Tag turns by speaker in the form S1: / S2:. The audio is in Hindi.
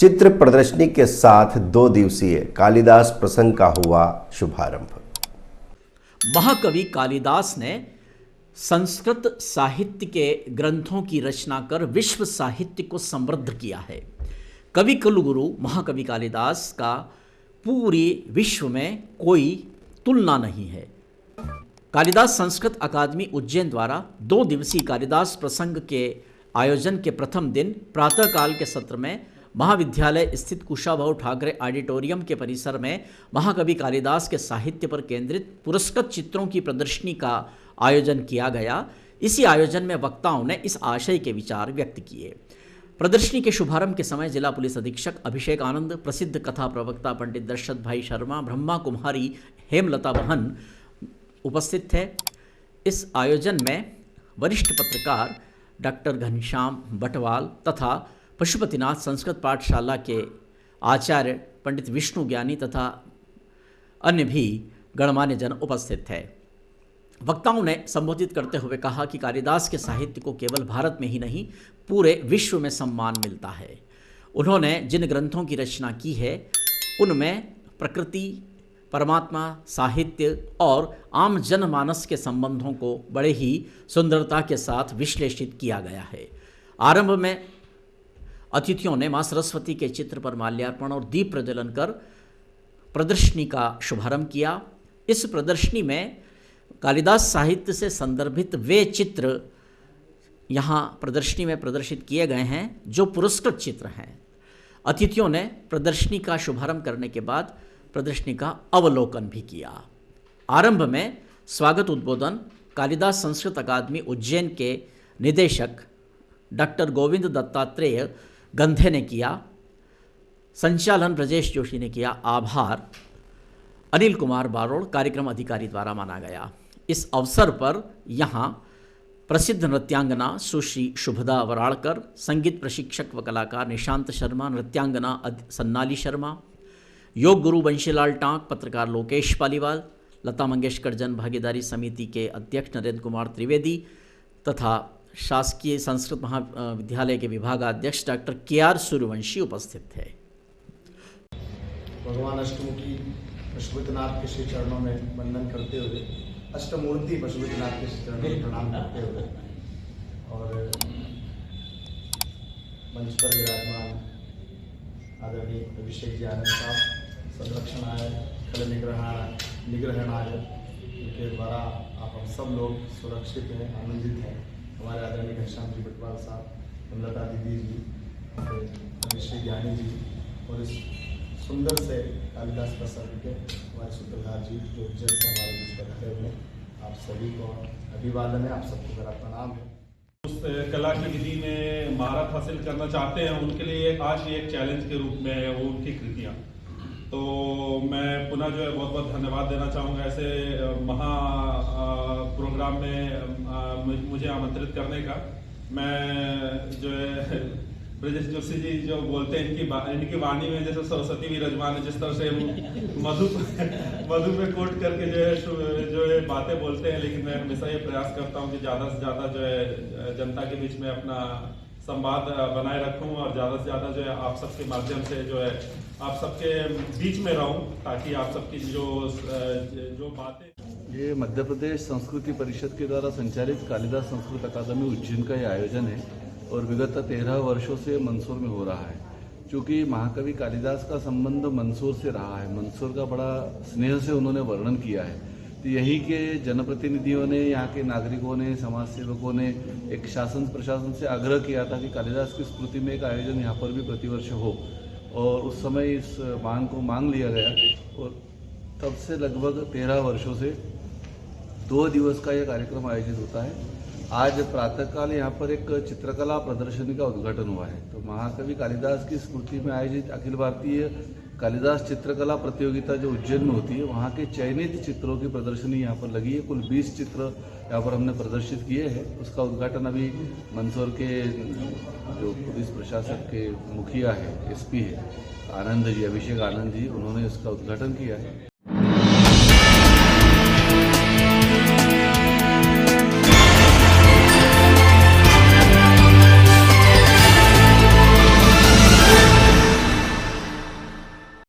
S1: चित्र प्रदर्शनी के साथ 2 दिवसीय कालिदास प्रसंग का हुआ शुभारंभ।
S2: महाकवि कालिदास ने संस्कृत साहित्य के ग्रंथों की रचना कर विश्व साहित्य को समृद्ध किया है। कवि कुलगुरु महाकवि कालिदास का पूरे विश्व में कोई तुलना नहीं है। कालिदास संस्कृत अकादमी उज्जैन द्वारा 2 दिवसीय कालिदास प्रसंग के आयोजन के प्रथम दिन प्रातःकाल के सत्र में महाविद्यालय स्थित कुशाभाऊ ठाकरे ऑडिटोरियम के परिसर में महाकवि कालिदास के साहित्य पर केंद्रित पुरस्कृत चित्रों की प्रदर्शनी का आयोजन किया गया। इसी आयोजन में वक्ताओं ने इस आशय के विचार व्यक्त किए। प्रदर्शनी के शुभारंभ के समय जिला पुलिस अधीक्षक अभिषेक आनंद, प्रसिद्ध कथा प्रवक्ता पंडित दशरथ भाई शर्मा, ब्रह्मा कुमारी हेमलता बहन उपस्थित थे। इस आयोजन में वरिष्ठ पत्रकार डॉक्टर घनश्याम बटवाल तथा पशुपतिनाथ संस्कृत पाठशाला के आचार्य पंडित विष्णु ज्ञानी तथा अन्य भी गणमान्य जन उपस्थित थे। वक्ताओं ने संबोधित करते हुए कहा कि कालिदास के साहित्य को केवल भारत में ही नहीं पूरे विश्व में सम्मान मिलता है। उन्होंने जिन ग्रंथों की रचना की है उनमें प्रकृति, परमात्मा, साहित्य और आम जनमानस के संबंधों को बड़े ही सुंदरता के साथ विश्लेषित किया गया है। आरंभ में अतिथियों ने मां सरस्वती के चित्र पर माल्यार्पण और दीप प्रज्वलन कर प्रदर्शनी का शुभारंभ किया। इस प्रदर्शनी में कालिदास साहित्य से संदर्भित वे चित्र यहाँ प्रदर्शनी में प्रदर्शित किए गए हैं जो पुरस्कृत चित्र हैं। अतिथियों ने प्रदर्शनी का शुभारंभ करने के बाद प्रदर्शनी का अवलोकन भी किया। आरंभ में स्वागत उद्बोधन कालिदास संस्कृत अकादमी उज्जैन के निदेशक डॉक्टर गोविंद दत्तात्रेय गंधे ने किया। संचालन ब्रजेश जोशी ने किया। आभार अनिल कुमार बारोड़ कार्यक्रम अधिकारी द्वारा माना गया। इस अवसर पर यहाँ प्रसिद्ध नृत्यांगना सुश्री शुभदा वराड़कर, संगीत प्रशिक्षक व कलाकार निशांत शर्मा, नृत्यांगना सन्नाली शर्मा, योग गुरु बंशीलाल टांक, पत्रकार लोकेश पालीवाल, लता मंगेशकर जन भागीदारी समिति के अध्यक्ष नरेंद्र कुमार त्रिवेदी तथा शासकीय संस्कृत महाविद्यालय के विभागाध्यक्ष डॉक्टर के.आर. सूर्यवंशी उपस्थित थे।
S3: भगवान अष्टमुखी पशुपतिनाथ के श्री चरणों में वंदन करते हुए, अष्टमूर्ति पशुपतिनाथ के श्री चरणों में प्रणाम करते हुए और मंच पर विराजमान आदरणीय अभिषेक जी आनंद साहब, संरक्षणाय खल निग्रहणाय, उनके द्वारा आप हम सब लोग सुरक्षित हैं, आनंदित हैं। हमारे आदरणीय घनश्याम जी बटवाल साहब, हेमलता दीदी जी, अभिषेक ज्ञानी जी और इस सुंदर से कालिदास प्रसंग के हमारे सूत्रधार जी जो उज्जैन से हमारे बीच बैठे हुए, आप सभी को अभिवादन है, आप सबको मेरा प्रणाम है।
S4: उस कला की विधि में महारत हासिल करना चाहते हैं उनके लिए आज ये एक चैलेंज के रूप में है वो उनकी कृतियाँ। तो मैं पुनः जो है बहुत बहुत धन्यवाद देना चाहूँगा ऐसे महा प्रोग्राम में मुझे आमंत्रित करने का। मैं जो है ब्रजेश जोशी जी जो बोलते हैं इनकी वाणी में जैसे सरस्वती विराजमान है, जिस तरह से मधु में कोट करके जो है बातें बोलते हैं, लेकिन मैं हमेशा ये प्रयास करता हूँ कि ज़्यादा से ज़्यादा जो है जनता के बीच में अपना संवाद बनाए रखूं और ज़्यादा से ज़्यादा जो है आप सबके माध्यम से जो है आप सबके बीच में रहूं, ताकि आप सबकी जो बातें।
S5: ये मध्य प्रदेश संस्कृति परिषद के द्वारा संचालित कालिदास संस्कृत अकादमी उज्जैन का ये आयोजन है और विगत 13 वर्षों से मंदसौर में हो रहा है। क्योंकि महाकवि कालिदास का संबंध मंदसौर से रहा है, मंदसौर का बड़ा स्नेह से उन्होंने वर्णन किया है। तो यहीं के जनप्रतिनिधियों ने, यहाँ के नागरिकों ने, समाज सेवकों ने एक शासन प्रशासन से आग्रह किया था कि कालिदास की स्मृति में एक आयोजन यहाँ पर भी प्रतिवर्ष हो, और उस समय इस मांग को मांग लिया गया और तब से लगभग 13 वर्षों से 2 दिवस का यह कार्यक्रम आयोजित होता है। आज प्रातःकाल यहाँ पर एक चित्रकला प्रदर्शनी का उद्घाटन हुआ है। तो महाकवि कालिदास की स्मृति में आयोजित अखिल भारतीय कालिदास चित्रकला प्रतियोगिता जो उज्जैन में होती है, वहाँ के चयनित चित्रों की प्रदर्शनी यहाँ पर लगी है। कुल 20 चित्र यहाँ पर हमने प्रदर्शित किए हैं। उसका उद्घाटन अभी मंदसौर के जो पुलिस प्रशासक के मुखिया है, एसपी है, आनंद जी, अभिषेक आनंद जी, उन्होंने इसका उद्घाटन किया है।